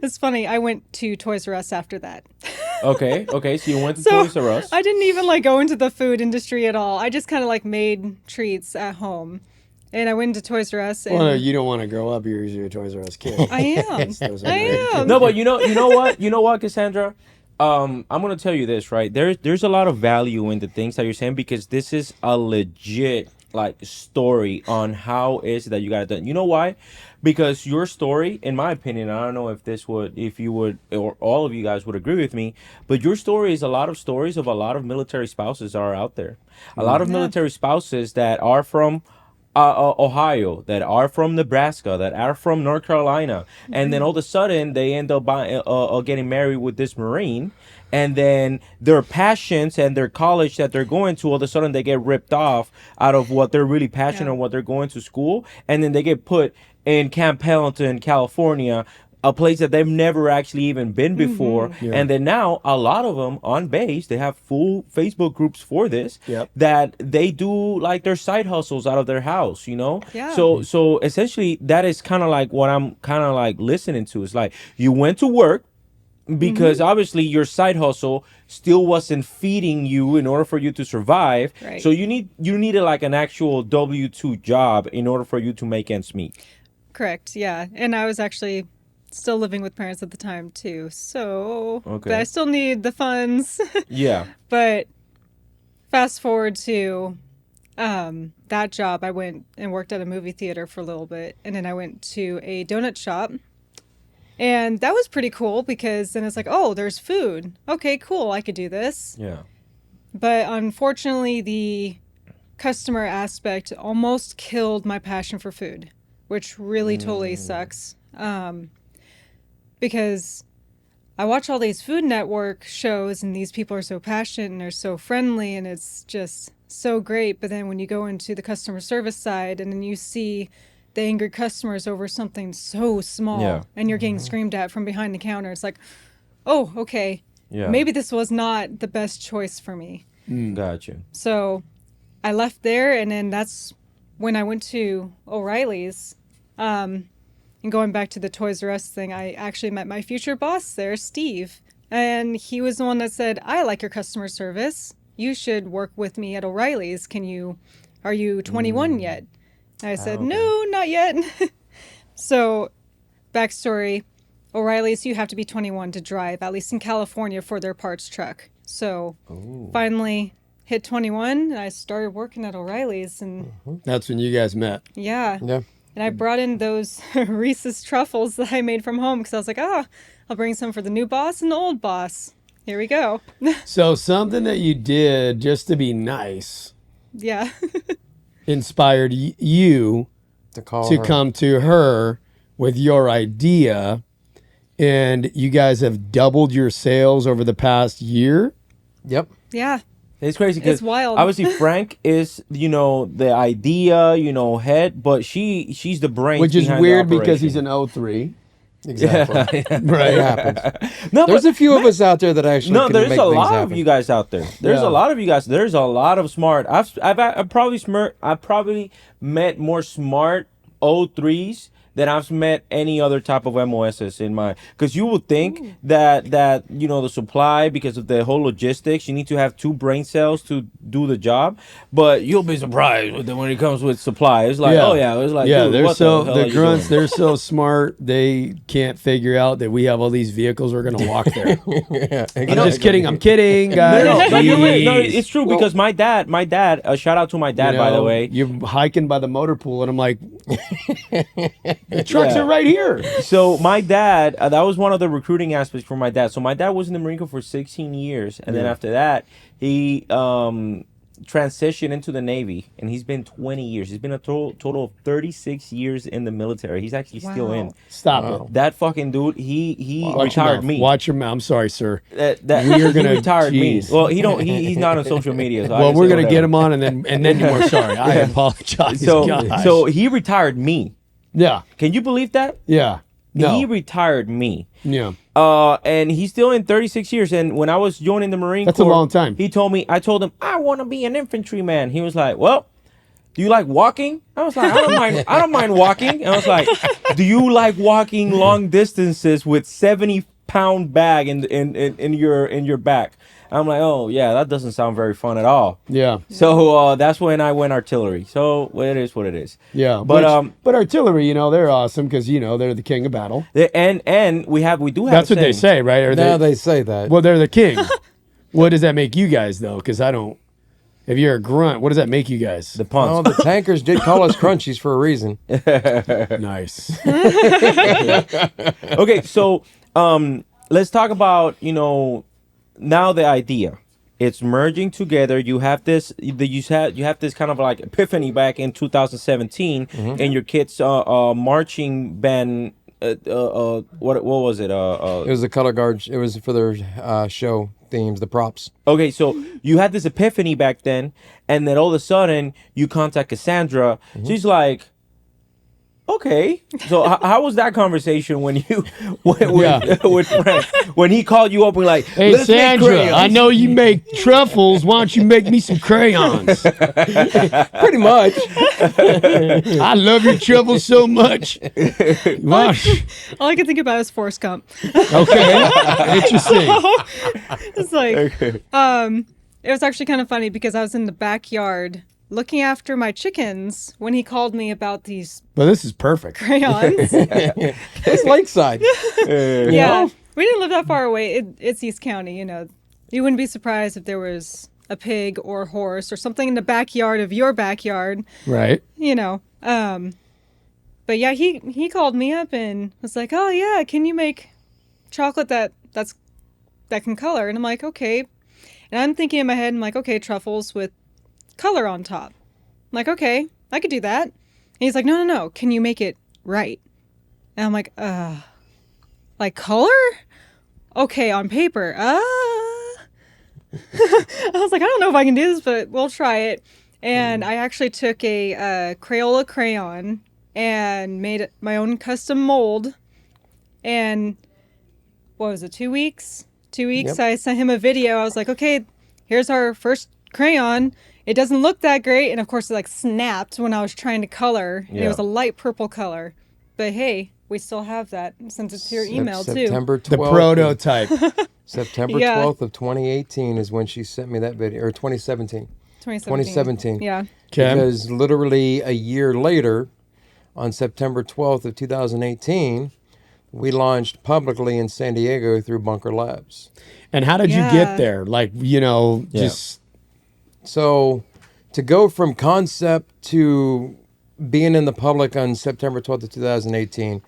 it's funny. I went to Toys R Us after that. Okay. So you went to So Toys R Us. I didn't even like go into the food industry at all. I just kind of like made treats at home, and I went into Toys R Us. And Well, you don't want to grow up. You're a Toys R Us kid. I am. Those are I great. am. No, but you know what, Cassandra? I'm gonna tell you this, right? There's a lot of value in the things that you're saying because this is a legit like story on how is it that you got it done. You know why? Because your story, in my opinion, I don't know if you would, or all of you guys would agree with me, but your story is a lot of stories of a lot of military spouses that are out there. A lot of military spouses that are from Ohio, that are from Nebraska, that are from North Carolina, and then all of a sudden they end up getting married with this Marine, and then their passions and their college that they're going to, all of a sudden they get ripped off out of what they're really passionate on, what they're going to school, and then they get put in Camp Pendleton, California, a place that they've never actually even been before. Yeah. And then now a lot of them on base, they have full Facebook groups for this, Yep. that they do like their side hustles out of their house, Yeah. So essentially that is kind of like what I'm kind of like listening to. It's like you went to work because obviously your side hustle still wasn't feeding you in order for you to survive. Right. So you needed like an actual W-2 job in order for you to make ends meet. Correct. Yeah, and I was actually still living with parents at the time too. So, Okay. but I still need the funds. Yeah. But fast forward to that job, I went and worked at a movie theater for a little bit, and then I went to a donut shop. And that was pretty cool because then it's like, oh, there's food. Okay, cool. I could do this. Yeah. But unfortunately, the customer aspect almost killed my passion for food. which really totally sucks. Because I watch all these Food Network shows and these people are so passionate and they're so friendly and it's just so great. But then when you go into the customer service side and then you see the angry customers over something so small and you're getting screamed at from behind the counter, it's like, oh, okay. Yeah. Maybe this was not the best choice for me. Gotcha. So I left there, and then that's when I went to O'Reilly's. And going back to the Toys R Us thing, I actually met my future boss there, Steve. And he was the one that said, I like your customer service. You should work with me at O'Reilly's. Are you 21 yet? I said, no, not yet. So, backstory, O'Reilly's, you have to be 21 to drive, at least in California, for their parts truck. So, finally hit 21, and I started working at O'Reilly's. And That's when you guys met. yeah. Yeah. And I brought in those Reese's truffles that I made from home because I was like, I'll bring some for the new boss and the old boss. Here we go. So something that you did just to be nice Yeah. inspired you To call to her. come to her with your idea, and you guys have doubled your sales over the past year. Yep. Yeah. It's crazy because It's wild. obviously Frank is, the idea, head, but she's the brain. Which is weird because he's an 03. Exactly. Right. It happens. no, There's but a few of us out there that actually no, can there's make a things lot happen. of you guys out there. There's Yeah. a lot of you guys. There's a lot of smart. I've probably met more smart O3s than I've met any other type of MOSs in my. Because you would think that the supply, because of the whole logistics, you need to have 2 brain cells to do the job. But you'll be surprised when it comes with supply. It's like, it's like, dude, they're what so the hell are the you grunts. doing? They're so smart. They can't figure out that we have all these vehicles. We're gonna walk there. Yeah, I'm just kidding. I'm kidding, guys. No, you're right. No, Jeez. it's true because my dad. Shout out to my dad, by the way. You're hiking by the motor pool, and I'm like, the trucks are right here. So my dad, that was one of the recruiting aspects for my dad. So my dad was in the Marine Corps for 16 years, and then after that, he transitioned into the Navy, and he's been 20 years. He's been a total of 36 years in the military. He's actually still in. Stop it. That fucking dude, he Watch your retired mouth. me. Watch your mouth. I'm sorry, sir. That We are he gonna- retired me. jeez. Well, he's not on social media. So I Well, can we're say gonna whatever. get him on, and then you're more sorry. I apologize. Gosh. So he retired me. yeah, Can you believe that? yeah, no, He retired me. yeah. And he's still in 36 years. And when I was joining the Marine That's a Corps, long time. I told him, I want to be an infantryman. He was like, well, do you like walking? I was like, I don't mind walking. And I was like, do you like walking long distances with 70-pound bag in your back? I'm like, oh yeah, that doesn't sound very fun at all. Yeah, So that's when I went artillery. So it is what it is. yeah. But but artillery, they're awesome because they're the king of battle. and we do have. That's a what they saying. say, right? Or Now they say that. well, they're the king. What does that make you guys though? Because I don't. If you're a grunt, what does that make you guys? The Oh, punts. the tankers did call us crunchies for a reason. Nice. Okay, so let's talk about now the idea. It's merging together. You have this. You have this kind of like epiphany back in 2017, and your kids' marching band. What was it? It was the color guard. It was for their show themes, the props. Okay, so you had this epiphany back then, and then all of a sudden you contact Cassandra. She's like, okay. So how was that conversation when you with Frank when he called you up and like, Hey, let's make Sandra, crayons? I know you make truffles. Why don't you make me some crayons? Pretty much. I love your truffles so much. Wow. All I can think about is Forrest Gump. Okay. Interesting. It's like, it was actually kind of funny because I was in the backyard looking after my chickens when he called me about these But this is perfect. crayons. It's lakeside. Yeah, we didn't live that far away. It's East County, You wouldn't be surprised if there was a pig or a horse or something in the backyard of your backyard, Right. But yeah, he called me up and was like, "Oh yeah, can you make chocolate that can color?" And I'm like, "Okay." And I'm thinking in my head, I'm like, "Okay, truffles with color on top." I'm like, "Okay, I could do that." he's like, no. Can you make it right? And I'm like, like color? Okay, on paper. I was like, I don't know if I can do this, but we'll try it. And I actually took a Crayola crayon and made my own custom mold. And what was it, 2 weeks? 2 weeks, Yep. I sent him a video. I was like, okay, here's our first crayon. It doesn't look that great. And of course, it like snapped when I was trying to color. And it was a light purple color. But hey, we still have that since it's your email too. September 12th. The prototype. September Yeah. 12th of 2018 is when she sent me that video, or 2017. 2017. Yeah. Okay. Because literally a year later, on September 12th of 2018, we launched publicly in San Diego through Bunker Labs. And how did you Yeah. get there? Like, just So to go from concept to being in the public on September 12th of 2018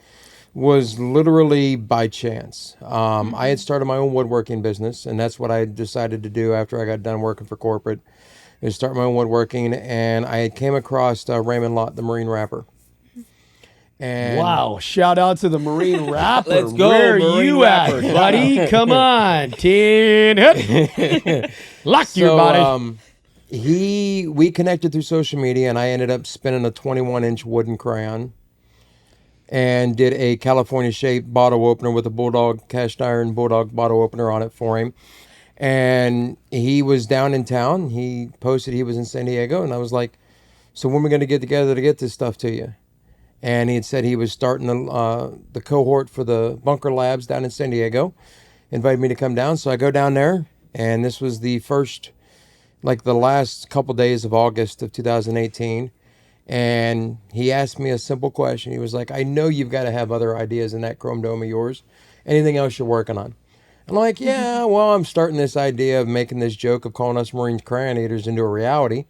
was literally by chance. I had started my own woodworking business, and that's what I decided to do after I got done working for corporate, is start my own woodworking. And I had came across Raymond Lott, the Marine Rapper. And wow. Shout out to the Marine Rapper. Let's go, Where Marine you Rapper. at, buddy? Come on. 10 hip. Lock your body. We connected through social media, and I ended up spinning a 21-inch wooden crayon and did a California-shaped bottle opener with a Bulldog cast iron Bulldog bottle opener on it for him. And he was down in town. He posted he was in San Diego, and I was like, so when are we going to get together to get this stuff to you? And he had said he was starting the cohort for the Bunker Labs down in San Diego. Invited me to come down, so I go down there, and this was the first, like the last couple days of August of 2018. And he asked me a simple question. He was like, I know you've got to have other ideas in that Chrome Dome of yours. Anything else you're working on? I'm like, yeah, well, I'm starting this idea of making this joke of calling us Marines crayon eaters into a reality.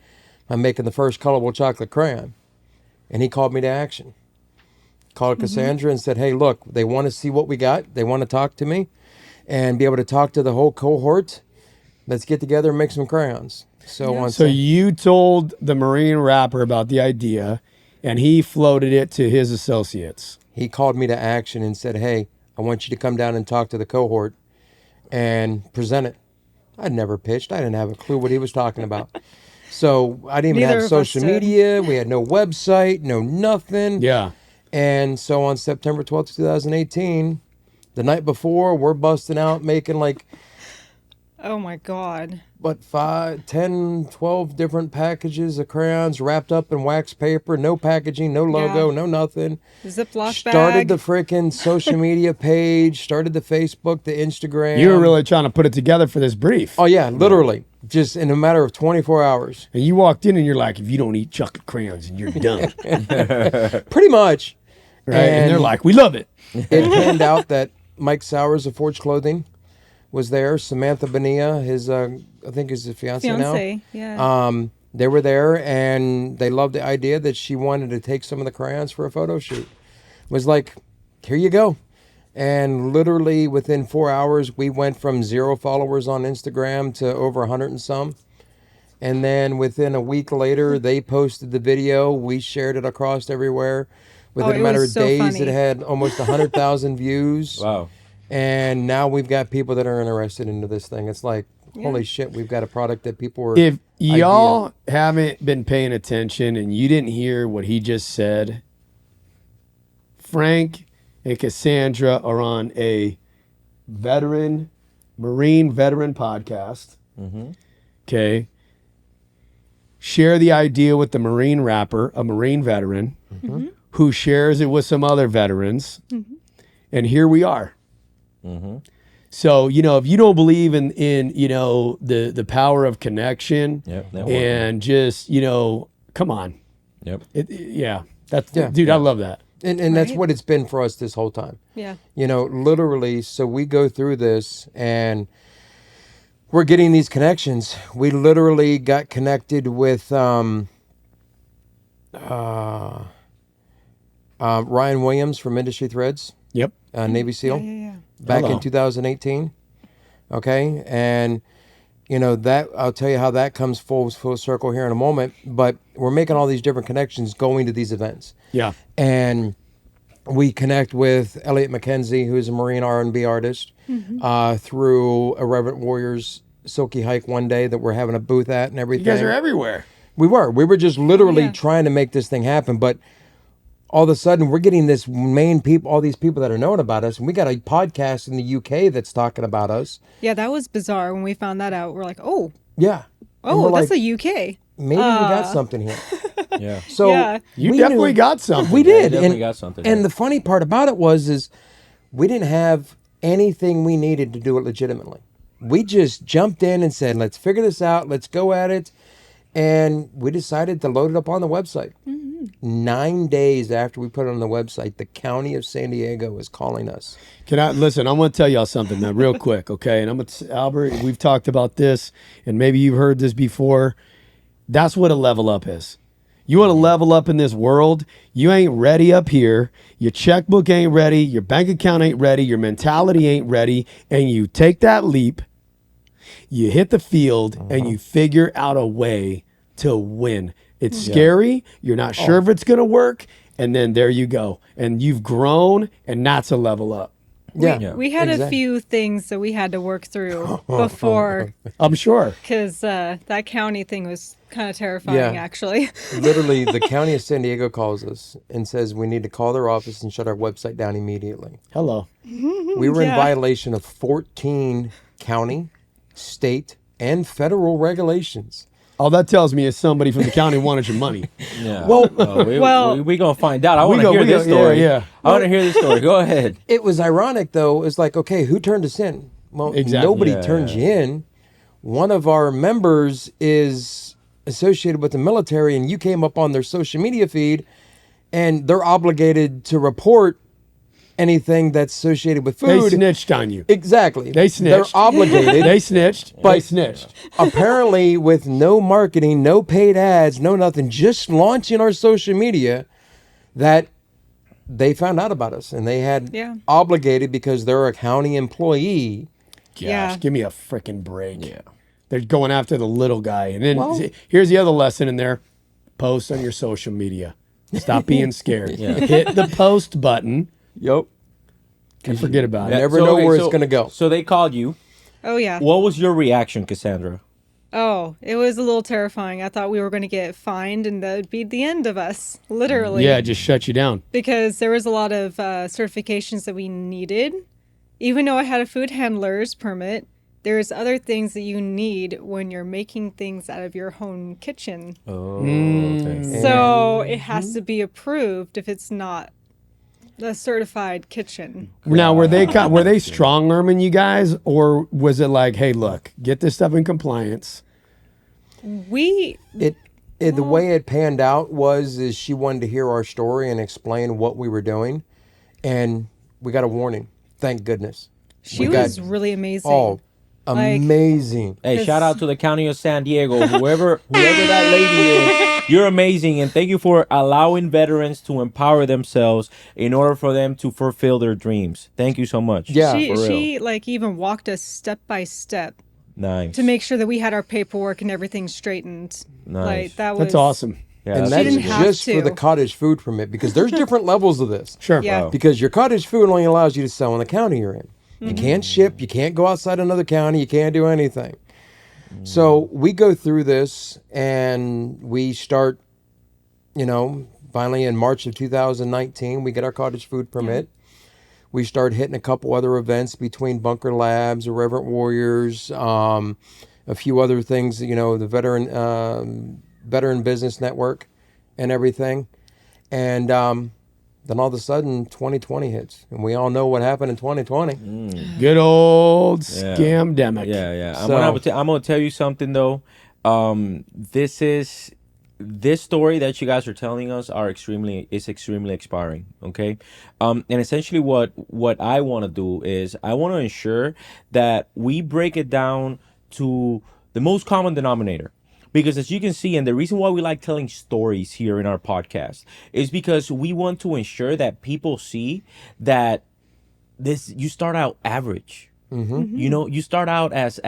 I'm making the first colorable chocolate crayon. And he called me to action. Called Cassandra and said, hey, look, they want to see what we got. They want to talk to me and be able to talk to the whole cohort. Let's get together and make some crayons. So you told the Marine Rapper about the idea, and he floated it to his associates. He called me to action and said, hey, I want you to come down and talk to the cohort and present it. I'd never pitched. I didn't have a clue what he was talking about. So I didn't even Neither have of us social did. media. We had no website, no nothing. Yeah. And so on September 12th, 2018, the night before, we're busting out making like, Oh my God. what, 5, 10, 12 different packages of crayons wrapped up in wax paper, no packaging, no logo, Yeah. no nothing. Ziploc Started bag. the freaking social media page, started the Facebook, the Instagram. You were really trying to put it together for this brief. Oh, yeah, literally. Just in a matter of 24 hours. And you walked in and you're like, if you don't eat chocolate crayons, and you're done. Pretty much. Right? And they're like, we love it. It turned out that Mike Sowers of Forge Clothing was there. Samantha Bonilla, his, I think is his fiance now. Fiance. Yeah. They were there, and they loved the idea that she wanted to take some of the crayons for a photo shoot. It was like, here you go. And literally within 4 hours, we went from 0 followers on Instagram to over 100 and some. And then within a week later, they posted the video. We shared it across everywhere. Within it a matter of was so days, funny. it had almost 100,000 views. Wow. And now we've got people that are interested into this thing. It's like, holy shit, we've got a product that people are... If y'all haven't been paying attention and you didn't hear what he just said, Frank and Cassandra are on a Marine veteran podcast. Okay. Share the idea with the Marine Rapper, a Marine veteran, who shares it with some other veterans. And here we are. So, if you don't believe in the power of connection and just, come on. Yep. Dude, I love that. And that's Right. what it's been for us this whole time. Yeah. Literally, so we go through this and we're getting these connections. We literally got connected with Ryan Williams from Industry Threads, Yep. Navy SEAL, Yeah. back Hello. in 2018. Okay. And, that I'll tell you how that comes full circle here in a moment. But we're making all these different connections going to these events. Yeah. And we connect with Elliot McKenzie, who's a Marine R&B artist, through Irreverent Warriors Silky Hike one day that we're having a booth at and You everything. guys are everywhere. We were just literally Yeah. trying to make this thing happen, but all of a sudden we're getting this all these people that are knowing about us, and we got a podcast in the UK that's talking about us. Yeah, that was bizarre when we found that out. We're like, oh, Yeah. And we're that's like, the UK. maybe we got something here. Yeah. So Yeah. You we definitely knew- got something. We did. definitely and, got something And here. the funny part about it is we didn't have anything we needed to do it legitimately. We just jumped in and said, let's figure this out. Let's go at it. And we decided to load it up on the website. 9 days after we put it on the website, the county of San Diego is calling us. Can I listen? I'm going to tell y'all something, man, real quick, okay? And I'm going to Albert. We've talked about this, and maybe you've heard this before. That's what a level up is. You want to level up in this world? You ain't ready up here. Your checkbook ain't ready. Your bank account ain't ready. Your mentality ain't ready. And you take that leap. You hit the field, and you figure out a way to win. It's scary. You're not sure if it's going to work. And then there you go. And you've grown, and that's a level up. Yeah. We had a exactly. few things that we had to work through before, I'm sure. because that county thing was kind of terrifying, Yeah. actually. Literally, the county of San Diego calls us and says we need to call their office and shut our website down immediately. Hello. We were in Yeah. violation of 14 county, state, and federal regulations. All that tells me is somebody from the county wanted your money. Yeah. Well- we gonna find out. I want to go- hear we this go- story. yeah. I want to hear this story. Go ahead. It was ironic, though. It's like, okay, who turned us in? Well, Exactly. nobody Yeah. turned you in. One of our members is associated with the military, and you came up on their social media feed, and they're obligated to report anything that's associated with They food. snitched on you. Exactly. They snitched. They're obligated. They snitched. They But- snitched. Apparently, with no marketing, no paid ads, no nothing, just launching our social media, that they found out about us, and they had Yeah. obligated because they're a county employee. Gosh, Yeah. give me a freaking break. Yeah. They're going after the little guy. And then Well- here's the other lesson in there. Post on your social media. Stop being scared. Hit the post button Yep. and forget about Yeah. it. never know where it's gonna go. So they called you. Oh, yeah. What was your reaction, Cassandra? Oh, it was a little terrifying. I thought we were going to get fined and that would be the end of us, literally. Yeah, just shut you down. Because there was a lot of certifications that we needed. Even though I had a food handler's permit, there's other things that you need when you're making things out of your home kitchen. Oh, okay. So it has to be approved if it's not a certified kitchen. Now, were they strong arming you guys, or was it like, hey, look, get this stuff in compliance? We The way it panned out is she wanted to hear our story and explain what we were doing, and we got a warning. Thank goodness. she We got- was really amazing. Oh, Like- amazing. Hey, shout out to the county of San Diego, whoever that lady is. You're amazing, and thank you for allowing veterans to empower themselves in order for them to fulfill their dreams. Thank you so much. Yeah. she for real. she like even walked us step by step Nice. to make sure that we had our paperwork and everything straightened. Nice. Like that was That's awesome. Yeah, And that's that's didn't good. have just for to. the cottage food permit, because there's different levels of this. Sure. Yeah. Wow. Because your cottage food only allows you to sell in the county you're in. You can't ship, you can't go outside another county, you can't do anything. So we go through this and we start, finally in March of 2019, we get our cottage food permit. We start hitting a couple other events between Bunker Labs, Irreverent Warriors, a few other things, the Veteran Business Network and everything. And then all of a sudden 2020 hits, and we all know what happened in 2020. Good old Yeah. scamdemic. Yeah. So- I'm gonna tell you something though. This story that you guys are telling us is extremely inspiring. Okay, and essentially what I want to do is I want to ensure that we break it down to the most common denominator. Because as you can see, and the reason why we like telling stories here in our podcast is because we want to ensure that people see that you start out average. You know, you start out as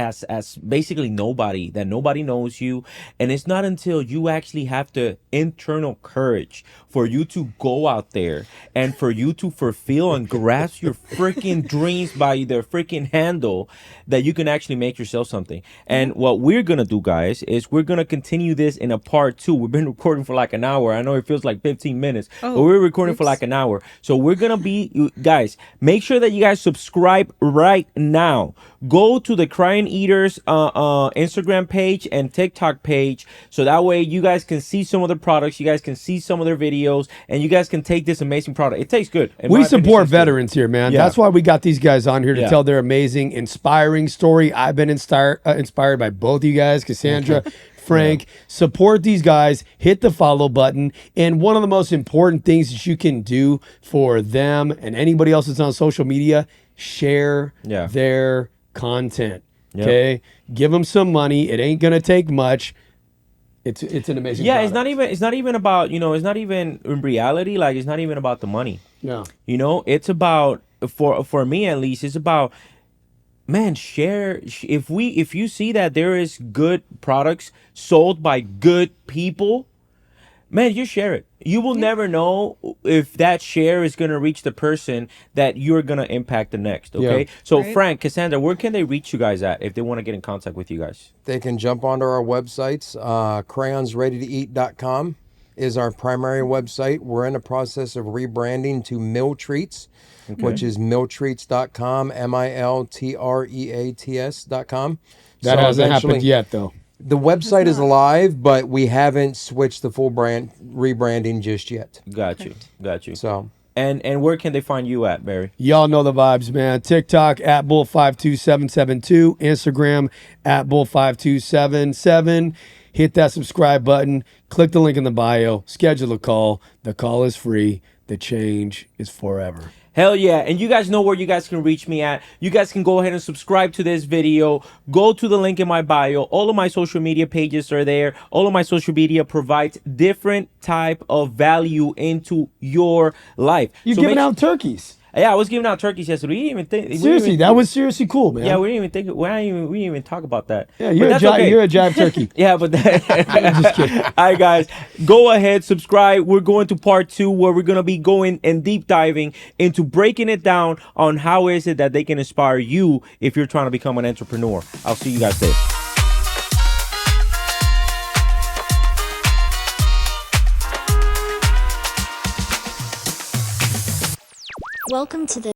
basically nobody, that nobody knows you, and it's not until you actually have the internal courage for you to go out there and for you to fulfill and grasp your freaking dreams by their freaking handle that you can actually make yourself something. And what we're gonna do, guys, is we're gonna continue this in a part 2. We've been recording for like an hour. I know it feels like 15 minutes, but we're recording for like an hour. So we're gonna be, guys, make sure that you guys subscribe right now. Go to the Crayon Eaters Instagram page and TikTok page, so that way you guys can see some of their products, you guys can see some of their videos, and you guys can take this amazing product. It tastes good. We support veterans here, man. That's why we got these guys on here to tell their amazing, inspiring story. I've been inspired by both of you guys, Cassandra, Frank. Support these guys. Hit the follow button. And one of the most important things that you can do for them and anybody else that's on social media, share their content. Okay, give them some money. It ain't gonna take much. It's an amazing product. It's not even about, you know, it's not even in reality, like, it's not even about the money. No, you know, it's about, for me at least, it's about, man, share. If you see that there is good products sold by good people, man, you share it. You will never know if that share is going to reach the person that you're going to impact the next, okay? So, Frank, Cassandra, where can they reach you guys at if they want to get in contact with you guys? They can jump onto our websites. Crayonsreadytoeat.com is our primary website. We're in the process of rebranding to Mill Treats, which is milltreats.com, miltreats.com. That hasn't happened yet, though. The website is alive, but we haven't switched the full brand rebranding just yet. Got you. So, and where can they find you at, Barry? Y'all know the vibes, man. TikTok at Bull52772, Instagram at Bull5277. Hit that subscribe button. Click the link in the bio. Schedule a call. The call is free. The change is forever. Hell yeah. And you guys know where you guys can reach me at. You guys can go ahead and subscribe to this video. Go to the link in my bio. All of my social media pages are there. All of my social media provides different type of value into your life. You're giving out turkeys. Yeah, I was giving out turkeys yesterday. We didn't even think. Seriously, that was seriously cool, man. Yeah, we didn't even think. We didn't even talk about that. Yeah, you're a jive turkey. Yeah, but I'm just kidding. All right, guys, go ahead, subscribe. We're going to part 2 where we're gonna be going and deep diving into breaking it down on how is it that they can inspire you if you're trying to become an entrepreneur. I'll see you guys there. Welcome to the